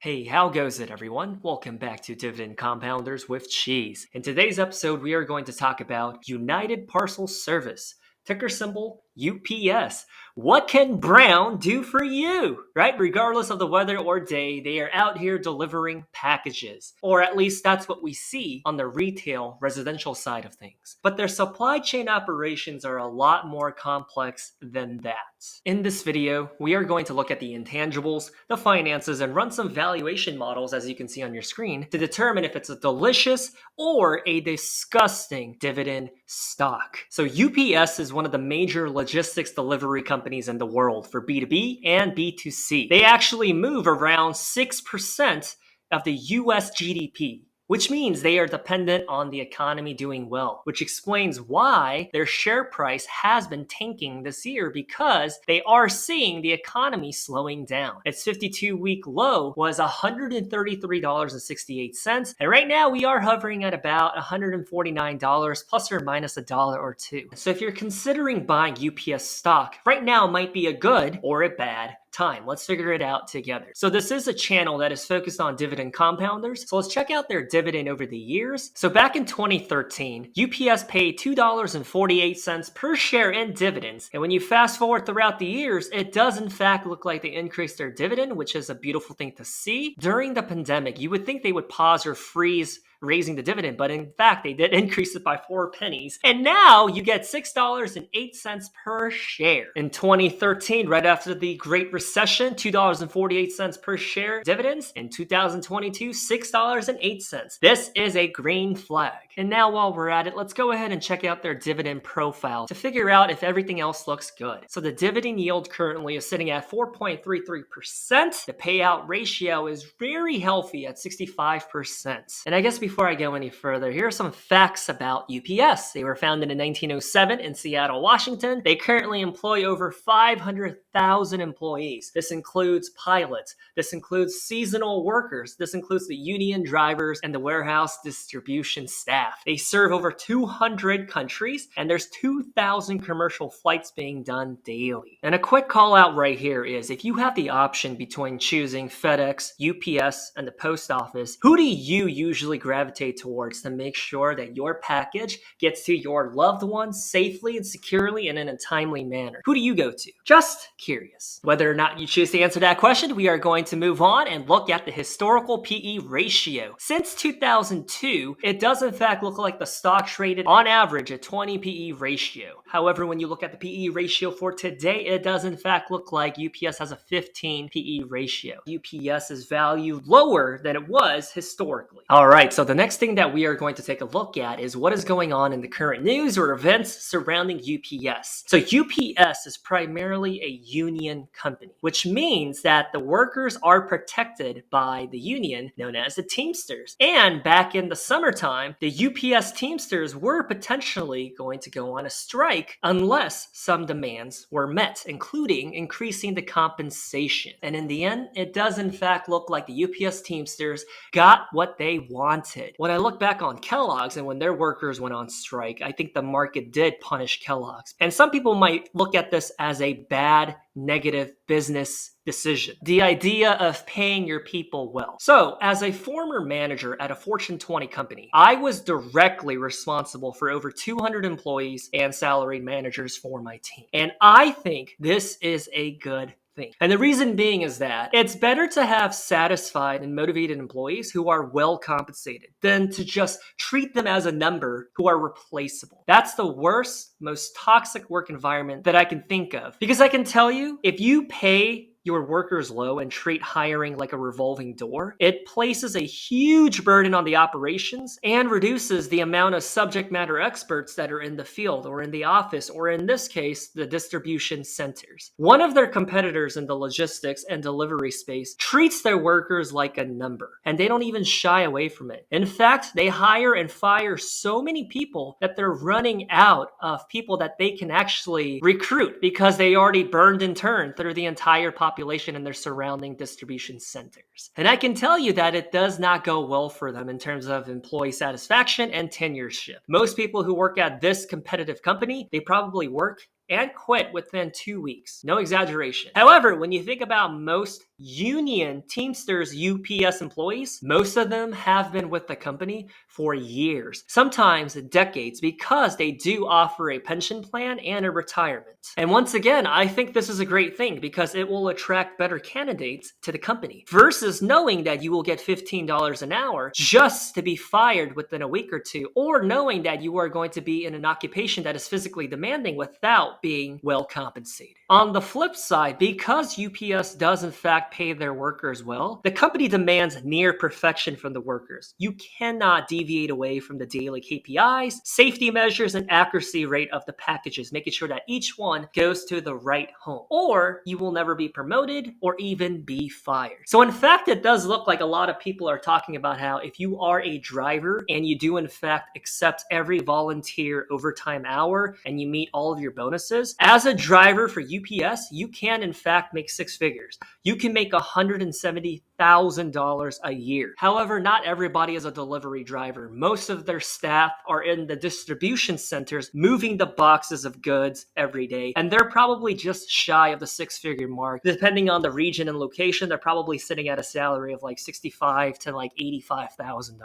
Hey, how goes it, everyone? Welcome back to Dividend Compounders with Cheese. In today's episode, we are going to talk about United Parcel Service, ticker symbol UPS. What can Brown do for you? Right? Regardless of the weather or day, they are out here delivering packages. Or at least that's what we see on the retail residential side of things. But their supply chain operations are a lot more complex than that. In this video, we are going to look at the intangibles, the finances, and run some valuation models, as you can see on your screen, to determine if it's a delicious or a disgusting dividend stock. So UPS is one of the major logistics delivery companies in the world for B2B and B2C. They actually move around 6% of the US GDP, which means they are dependent on the economy doing well, which explains why their share price has been tanking this year, because they are seeing the economy slowing down. Its 52-week low was $133.68, and right now we are hovering at about $149 plus or minus a dollar or two. So if you're considering buying UPS stock, right now might be a good or a bad time. Let's figure it out together. So this is a channel that is focused on dividend compounders. So let's check out their dividend over the years. So back in 2013, UPS paid $2.48 per share in dividends. And when you fast forward throughout the years, it does in fact look like they increased their dividend, which is a beautiful thing to see. During the pandemic, you would think they would pause or freeze raising the dividend, but in fact, they did increase it by 4 pennies. And now you get $6.08 per share. In 2013, right after the Great Recession, $2.48 per share dividends. In 2022, $6.08. This is a green flag. And now while we're at it, let's go ahead and check out their dividend profile to figure out if everything else looks good. So the dividend yield currently is sitting at 4.33%. The payout ratio is very healthy at 65%. And I guess before I go any further, here are some facts about UPS. They were founded in 1907 in Seattle, Washington. They currently employ over 500,000 employees. This includes pilots. This includes seasonal workers. This includes the union drivers and the warehouse distribution staff. They serve over 200 countries, and there's 2,000 commercial flights being done daily. And a quick call out right here is, if you have the option between choosing FedEx, UPS, and the post office, who do you usually gravitate towards to make sure that your package gets to your loved ones safely and securely and in a timely manner? Who do you go to? Just curious. Whether or not you choose to answer that question, we are going to move on and look at the historical PE ratio. Since 2002, it does in fact look like the stock traded on average a 20 PE ratio. However, when you look at the PE ratio for today, it does in fact look like UPS has a 15 PE ratio. UPS is valued lower than it was historically. All right, so the next thing that we are going to take a look at is what is going on in the current news or events surrounding UPS. So UPS is primarily a union company, which means that the workers are protected by the union known as the Teamsters. And back in the summertime, the UPS Teamsters were potentially going to go on a strike unless some demands were met, including increasing the compensation. And in the end, it does in fact look like the UPS Teamsters got what they wanted. When I look back on Kellogg's and when their workers went on strike, I think the market did punish Kellogg's. And some people might look at this as a bad, negative business decision. The idea of paying your people well. So, as a former manager at a Fortune 20 company, I was directly responsible for over 200 employees and salaried managers for my team. And I think this is a good thing. And the reason being is that it's better to have satisfied and motivated employees who are well compensated than to just treat them as a number who are replaceable. That's the worst, most toxic work environment that I can think of. Because I can tell you, if you pay your workers low and treat hiring like a revolving door, it places a huge burden on the operations and reduces the amount of subject matter experts that are in the field or in the office, or in this case, the distribution centers. One of their competitors in the logistics and delivery space treats their workers like a number, and they don't even shy away from it. In fact, they hire and fire so many people that they're running out of people that they can actually recruit because they already burned and turned through the entire population in their surrounding distribution centers. And I can tell you that it does not go well for them in terms of employee satisfaction and tenureship. Most people who work at this competitive company, they probably work and quit within 2 weeks. No exaggeration. However, when you think about most union Teamsters UPS employees, most of them have been with the company for years, sometimes decades, because they do offer a pension plan and a retirement. And once again, I think this is a great thing because it will attract better candidates to the company versus knowing that you will get $15 an hour just to be fired within a week or two, or knowing that you are going to be in an occupation that is physically demanding without being well compensated. On the flip side, because UPS does in fact pay their workers well, the company demands near perfection from the workers. You cannot deviate away from the daily KPIs, safety measures, and accuracy rate of the packages, making sure that each one goes to the right home, or you will never be promoted or even be fired. So in fact, it does look like a lot of people are talking about how if you are a driver and you do in fact accept every volunteer overtime hour and you meet all of your bonuses, as a driver for UPS, you can in fact make six figures. You can make $170,000 a year. However, not everybody is a delivery driver. Most of their staff are in the distribution centers moving the boxes of goods every day, and they're probably just shy of the six-figure mark. Depending on the region and location, they're probably sitting at a salary of like $65,000 to like $85,000.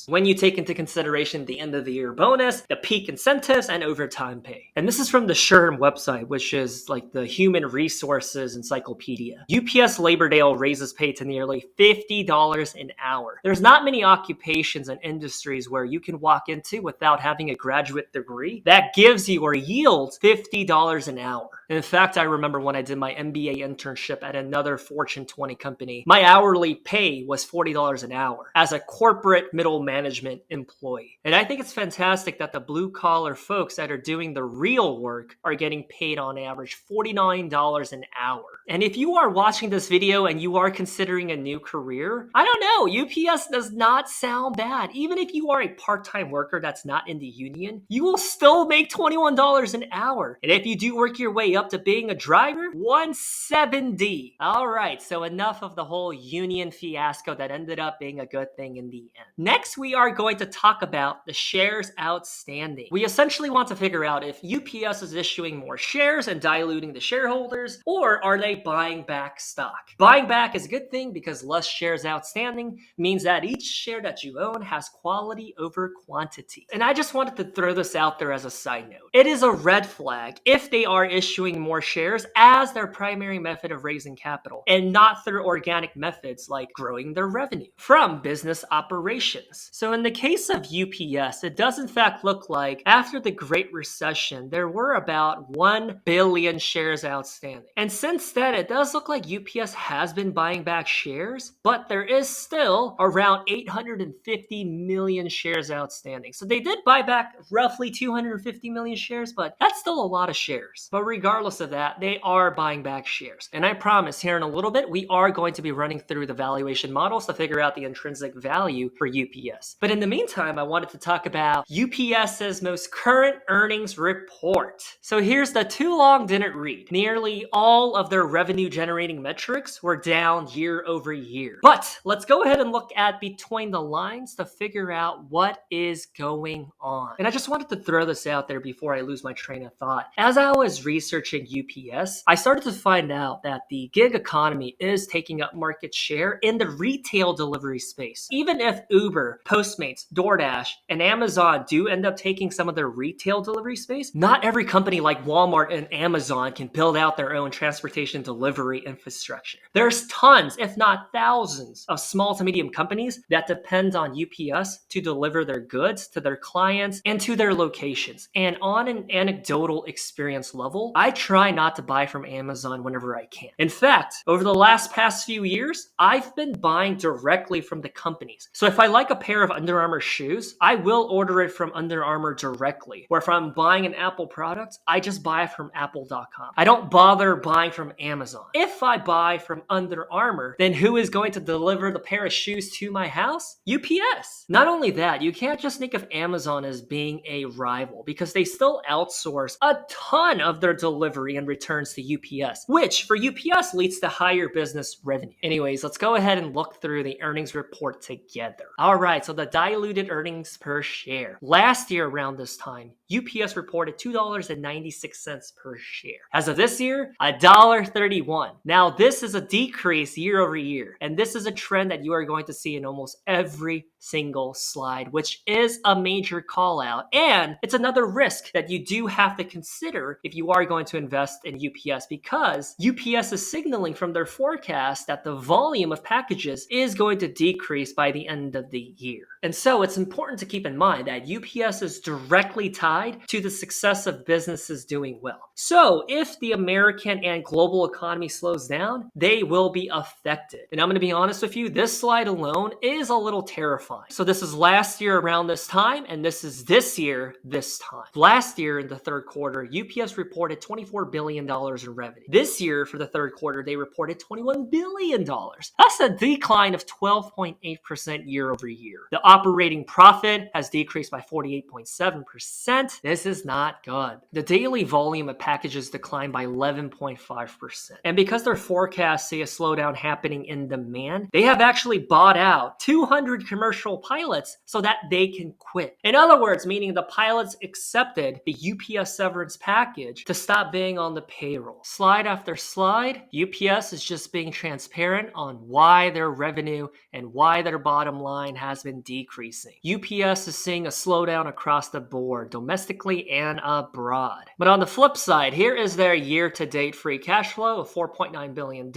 When you take into consideration the end of the year bonus, the peak incentives, and overtime pay. And this is from the SHRM website, which is like the human resources encyclopedia. UPS Labor Day raises pay to nearly $50 an hour. There's not many occupations and industries where you can walk into without having a graduate degree that gives you or yields $50 an hour. In fact, I remember when I did my MBA internship at another Fortune 20 company, my hourly pay was $40 an hour as a corporate middle management employee. And I think it's fantastic that the blue collar folks that are doing the real work are getting paid on average $49 an hour. And if you are watching this video and you are considering a new career, I don't know, UPS does not sound bad. Even if you are a part-time worker that's not in the union, you will still make $21 an hour. And if you do work your way up to being a driver, $170. All right, so enough of the whole union fiasco that ended up being a good thing in the end. Next, we are going to talk about the shares outstanding. We essentially want to figure out if UPS is issuing more shares and diluting the shareholders, or are they buying back stock? Buying back is a good thing because less shares outstanding means that each share that you own has quality over quantity. And I just wanted to throw this out there as a side note. It is a red flag if they are issuing more shares as their primary method of raising capital and not through organic methods like growing their revenue from business operations. So in the case of UPS, it does in fact look like after the Great Recession, there were about 1 billion shares outstanding. And since then, it does look like UPS has been buying back shares, but there is still around 850 million shares outstanding. So they did buy back roughly 250 million shares, but that's still a lot of shares. But regardless of that, they are buying back shares. And I promise here in a little bit, we are going to be running through the valuation models to figure out the intrinsic value for UPS. But in the meantime, I wanted to talk about UPS's most current earnings report. So here's the too long didn't read. Nearly all of their revenue generating metrics were down year over year. But let's go ahead and look at between the lines to figure out what is going on. And I just wanted to throw this out there before I lose my train of thought. As I was researching UPS, I started to find out that the gig economy is taking up market share in the retail delivery space. Even if Uber, Postmates, DoorDash, and Amazon do end up taking some of their retail delivery space, not every company like Walmart and Amazon can build out their own transportation delivery infrastructure. There's tons, if not thousands, of small to medium companies that depend on UPS to deliver their goods to their clients and to their locations. And on an anecdotal experience level, I try not to buy from Amazon whenever I can. In fact, over the past few years, I've been buying directly from the companies. So if I like a pair of Under Armour shoes, I will order it from Under Armour directly. Or if I'm buying an Apple product, I just buy it from apple.com. I don't bother buying from Amazon. If I buy from Under Armour, then who is going to deliver the pair of shoes to my house? UPS. Not only that, you can't just think of Amazon as being a rival because they still outsource a ton of their delivery delivery and returns to UPS, which for UPS leads to higher business revenue. Anyways, let's go ahead and look through the earnings report together. All right, so the diluted earnings per share. Last year around this time, UPS reported $2.96 per share. As of this year, $1.31. Now, this is a decrease year over year, and this is a trend that you are going to see in almost every single slide, which is a major call out. And it's another risk that you do have to consider if you are going to invest in UPS, because UPS is signaling from their forecast that the volume of packages is going to decrease by the end of the year. And so it's important to keep in mind that UPS is directly tied to the success of businesses doing well. So if the American and global economy slows down, they will be affected. And I'm going to be honest with you, this slide alone is a little terrifying. So this is last year around this time, and this is this year this time. Last year in the third quarter, UPS reported $24 billion in revenue. This year for the third quarter, they reported $21 billion. That's a decline of 12.8% year over year. The operating profit has decreased by 48.7%. This is not good. The daily volume of packages declined by 11.5%. And because their forecasts see a slowdown happening in demand, they have actually bought out 200 commercial pilots so that they can quit. In other words, meaning the pilots accepted the UPS severance package to stop being on the payroll. Slide after slide, UPS is just being transparent on why their revenue and why their bottom line has been decreasing. UPS is seeing a slowdown across the board, domestically and abroad. But on the flip side, here is their year-to-date free cash flow of $4.9 billion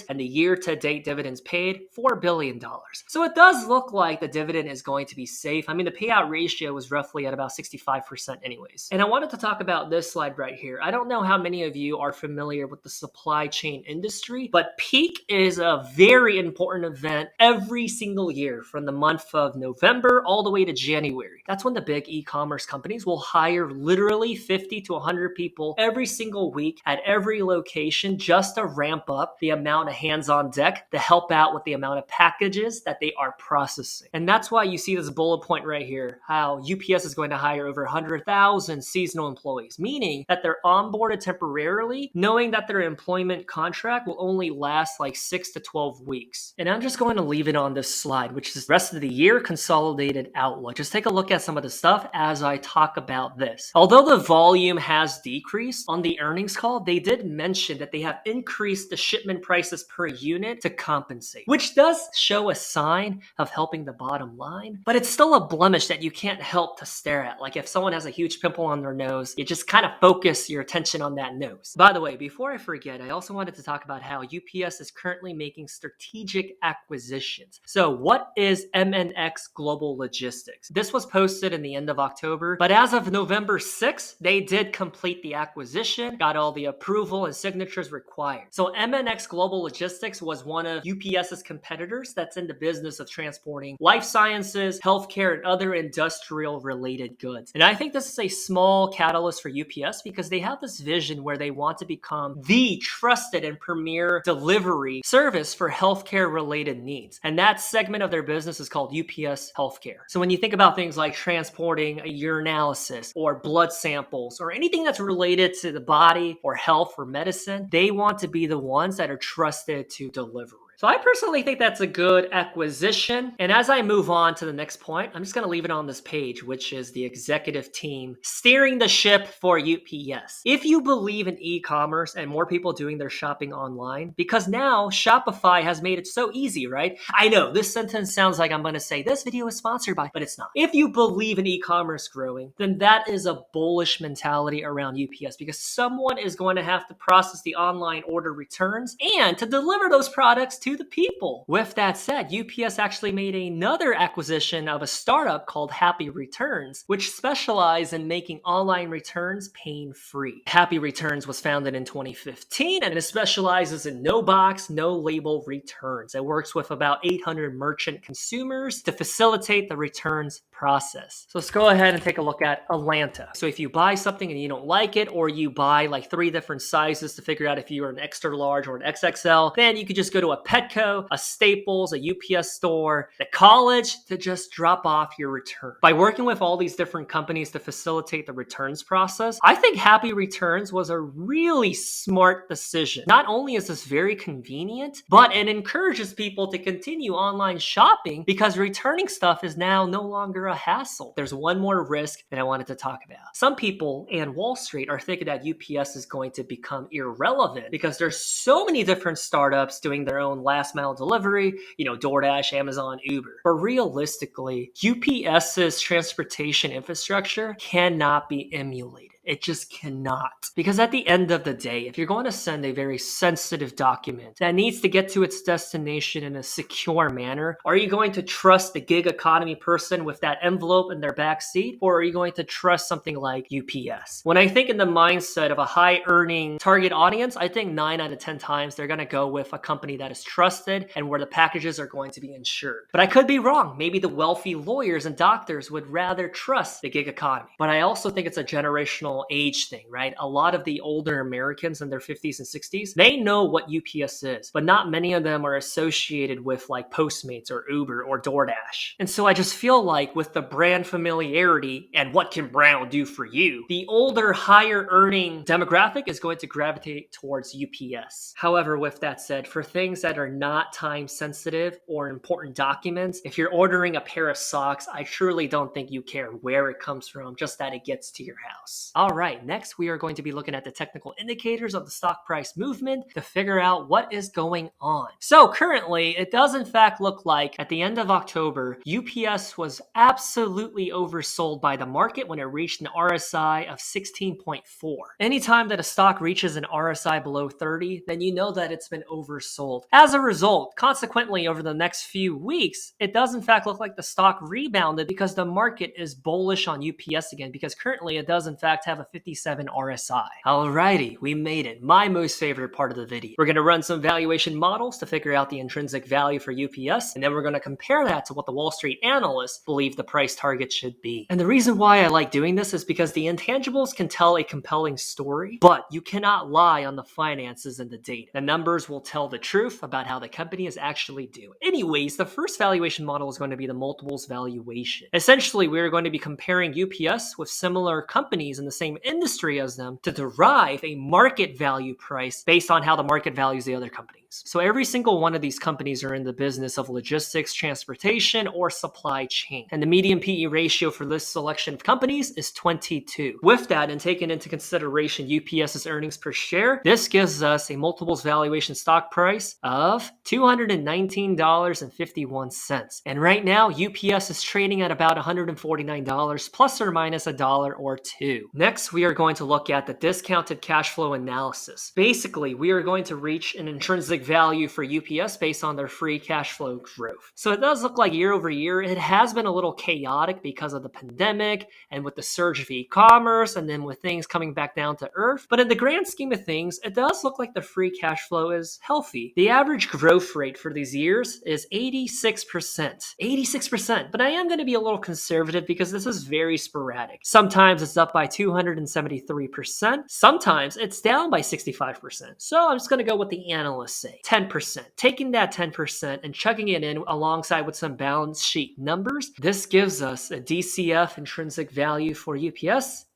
and the year-to-date dividends paid, $4 billion. So it does look like the dividend is going to be safe. I mean, the payout ratio was roughly at about 65% anyways. And I wanted to talk about this slide right here. I don't know how many of you are familiar with the supply chain industry, but peak is a very important event every single year from the month of November all the way to January. That's when the big e-commerce companies will hire literally 50 to 100 people every single week at every location just to ramp up the amount of hands on deck to help out with the amount of packages that they are processing. And that's why you see this bullet point right here, how UPS is going to hire over 100,000 seasonal employees, meaning that they're onboarded temporarily, knowing that their employment contract will only last like 6 to 12 weeks. And I'm just going to leave it on this slide, which is the rest of the year consolidated outlook. Just take a look at some of the stuff as I talk about this. Although the volume has decreased, on the earnings call, they did mention that they have increased the shipment prices per unit to compensate, which does show a sign of helping the bottom line, but it's still a blemish that you can't help to stare at. Like if someone has a huge pimple on their nose, you just kind of focus your attention on that nose. By the way, before I forget, I also wanted to talk about how UPS is currently making strategic acquisitions. So what is MNX Global Logistics? This was posted in the end of October, but as of November 6th, they did complete the acquisition, got all the approval and signatures required. So MNX Global Logistics was one of UPS's competitors that's in the business of transporting life sciences, healthcare, and other industrial related goods. And I think this is a small catalyst for UPS because they have this vision where they want to become the trusted and premier delivery service for healthcare related needs. And that segment of their business is called UPS Healthcare. So when you think about things like transporting a urinalysis or blood samples or anything that's related to the body or health or medicine, they want to be the ones that are trusted to deliver. So I personally think that's a good acquisition. And as I move on to the next point, I'm just going to leave it on this page, which is the executive team steering the ship for UPS. If you believe in e-commerce and more people doing their shopping online, because now Shopify has made it so easy, right? I know this sentence sounds like I'm going to say this video is sponsored by, but it's not. If you believe in e-commerce growing, then that is a bullish mentality around UPS because someone is going to have to process the online order returns and to deliver those products to the people. With that said, UPS actually made another acquisition of a startup called Happy Returns, which specializes in making online returns pain-free. Happy Returns was founded in 2015 and it specializes in no box, no label returns. It works with about 800 merchant consumers to facilitate the returns process. So let's go ahead and take a look at Atlanta. So if you buy something and you don't like it, or you buy like 3 different sizes to figure out if you're an extra large or an XXL, then you could just go to a pet Petco, a Staples, a UPS store, the college to just drop off your return. By working with all these different companies to facilitate the returns process, I think Happy Returns was a really smart decision. Not only is this very convenient, but it encourages people to continue online shopping because returning stuff is now no longer a hassle. There's one more risk that I wanted to talk about. Some people and Wall Street are thinking that UPS is going to become irrelevant because there's so many different startups doing their own last mile delivery, DoorDash, Amazon, Uber. But realistically, UPS's transportation infrastructure cannot be emulated. It just cannot. Because at the end of the day, if you're going to send a very sensitive document that needs to get to its destination in a secure manner, are you going to trust the gig economy person with that envelope in their back seat? Or are you going to trust something like UPS? When I think in the mindset of a high earning target audience, I think 9 out of 10 times they're going to go with a company that is trusted and where the packages are going to be insured. But I could be wrong. Maybe the wealthy lawyers and doctors would rather trust the gig economy. But I also think it's a generational age thing, right? A lot of the older Americans in their 50s and 60s, they know what UPS is, but not many of them are associated with like Postmates or Uber or DoorDash. And so I just feel like with the brand familiarity and what can Brown do for you, the older, higher earning demographic is going to gravitate towards UPS. However, with that said, for things that are not time sensitive or important documents, if you're ordering a pair of socks, I truly don't think you care where it comes from, just that it gets to your house. All right, next we are going to be looking at the technical indicators of the stock price movement to figure out what is going on. So currently, it does in fact look like at the end of October, UPS was absolutely oversold by the market when it reached an RSI of 16.4. Anytime that a stock reaches an RSI below 30, then you know that it's been oversold. As a result, consequently, over the next few weeks, it does in fact look like the stock rebounded because the market is bullish on UPS again, because currently it does in fact have a 57 RSI. Alrighty, we made it. My most favorite part of the video. We're going to run some valuation models to figure out the intrinsic value for UPS, and then we're going to compare that to what the Wall Street analysts believe the price target should be. And the reason why I like doing this is because the intangibles can tell a compelling story, but you cannot lie on the finances and the data. The numbers will tell the truth about how the company is actually doing. Anyways, the first valuation model is going to be the multiples valuation. Essentially, we're going to be comparing UPS with similar companies in the same industry as them to derive a market value price based on how the market values the other companies. So every single one of these companies are in the business of logistics, transportation, or supply chain. And the median PE ratio for this selection of companies is 22. With that, and taking into consideration UPS's earnings per share, this gives us a multiples valuation stock price of $219.51. And right now, UPS is trading at about $149 plus or minus a dollar or two. Next, we are going to look at the discounted cash flow analysis. Basically, we are going to reach an intrinsic value for UPS based on their free cash flow growth. So it does look like year over year, it has been a little chaotic because of the pandemic and with the surge of e-commerce and then with things coming back down to earth. But in the grand scheme of things, it does look like the free cash flow is healthy. The average growth rate for these years is 86%. 86%. But I am going to be a little conservative because this is very sporadic. Sometimes it's up by 273%. Sometimes it's down by 65%. So I'm just going to go with the analysts say. 10%. Taking that 10% and chucking it in alongside with some balance sheet numbers, this gives us a DCF intrinsic value for UPS,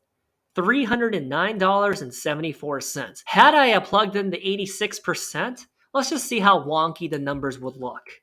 $309.74. Had I plugged in the 86%, let's just see how wonky the numbers would look.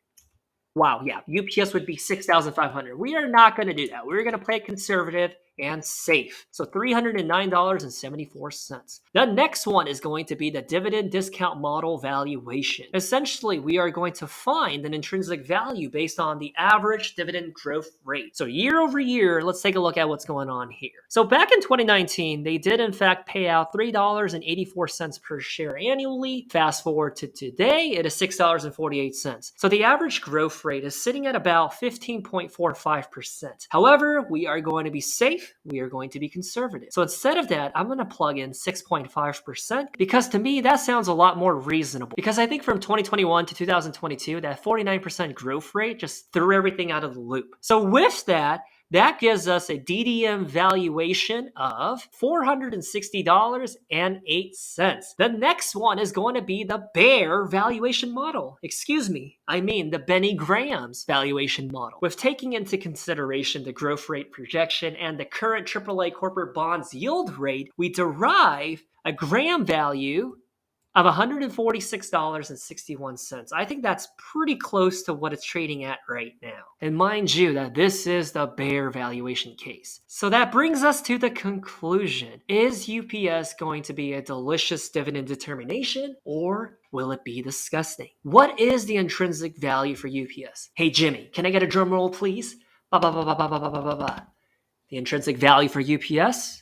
Wow, yeah, UPS would be 6,500. We are not going to do that. We're going to play it conservative and safe. So $309.74. The next one is going to be the dividend discount model valuation. Essentially, we are going to find an intrinsic value based on the average dividend growth rate. So year over year, let's take a look at what's going on here. So back in 2019, they did in fact pay out $3.84 per share annually. Fast forward to today, it is $6.48. So the average growth rate is sitting at about 15.45%. However, we are going to be safe. We are going to be conservative. So instead of that, I'm going to plug in 6.5% because to me, that sounds a lot more reasonable. Because I think from 2021 to 2022, that 49% growth rate just threw everything out of the loop. So with that, That gives us a DDM valuation of $460.08. The next one is going to be the Bear valuation model. Excuse me, I mean the Benny Graham's valuation model. With taking into consideration the growth rate projection and the current AAA corporate bonds yield rate, we derive a Graham value of $146.61. I think that's pretty close to what it's trading at right now. And mind you that this is the bear valuation case. So that brings us to the conclusion. Is UPS going to be a delicious dividend determination, or will it be disgusting? What is the intrinsic value for UPS? Hey Jimmy, can I get a drum roll please? Ba ba ba ba ba ba ba ba ba. The intrinsic value for UPS?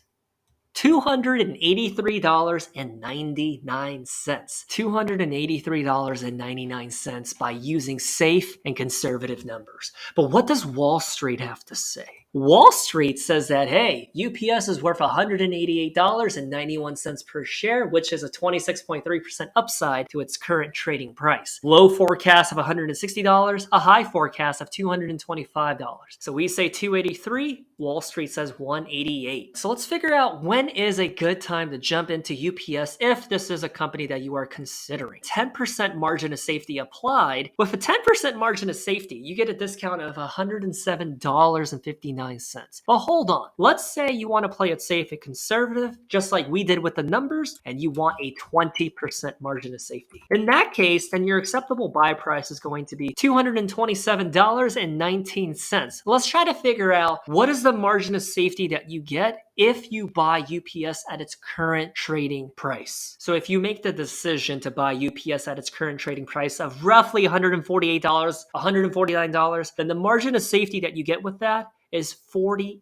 $283.99. $283.99 by using safe and conservative numbers. But what does Wall Street have to say? Wall Street says that, hey, UPS is worth $188.91 per share, which is a 26.3% upside to its current trading price. Low forecast of $160, a high forecast of $225. So we say 283, Wall Street says 188. So let's figure out when is a good time to jump into UPS if this is a company that you are considering. 10% margin of safety applied. With a 10% margin of safety, you get a discount of $107.59. But hold on. Let's say you want to play it safe and conservative, just like we did with the numbers, and you want a 20% margin of safety. In that case, then your acceptable buy price is going to be $227.19. Let's try to figure out what is the margin of safety that you get if you buy UPS at its current trading price. So if you make the decision to buy UPS at its current trading price of roughly $148, $149, then the margin of safety that you get with that is 48%.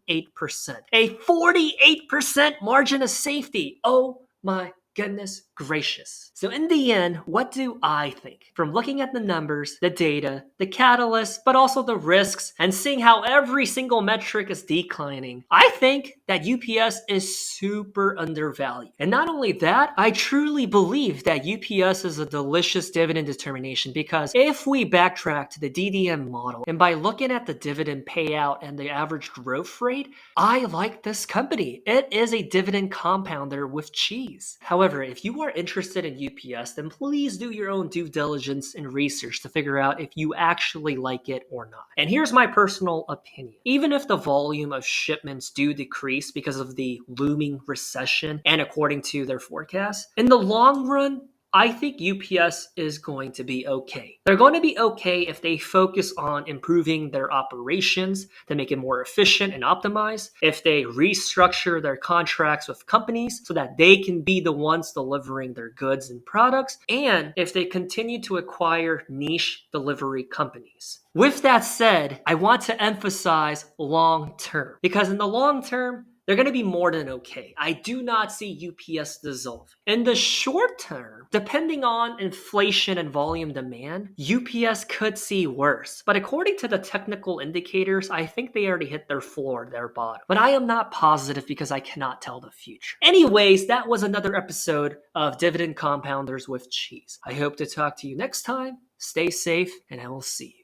A 48% margin of safety. Oh my goodness gracious. So in the end, what do I think? From looking at the numbers, the data, the catalysts, but also the risks, and seeing how every single metric is declining, I think that UPS is super undervalued. And not only that, I truly believe that UPS is a delicious dividend determination, because if we backtrack to the DDM model, and by looking at the dividend payout and the average growth rate, I like this company. It is a dividend compounder with cheese. However, if you are interested in UPS, then please do your own due diligence and research to figure out if you actually like it or not. And here's my personal opinion. Even if the volume of shipments do decrease because of the looming recession and according to their forecast, in the long run, I think UPS is going to be okay. They're going to be okay if they focus on improving their operations to make it more efficient and optimized, if they restructure their contracts with companies so that they can be the ones delivering their goods and products, and if they continue to acquire niche delivery companies. With that said, I want to emphasize long term, because in the long term, they're going to be more than okay. I do not see UPS dissolve. In the short term, depending on inflation and volume demand, UPS could see worse. But according to the technical indicators, I think they already hit their floor, their bottom. But I am not positive because I cannot tell the future. Anyways, that was another episode of Dividend Compounders with Cheese. I hope to talk to you next time. Stay safe, and I will see you.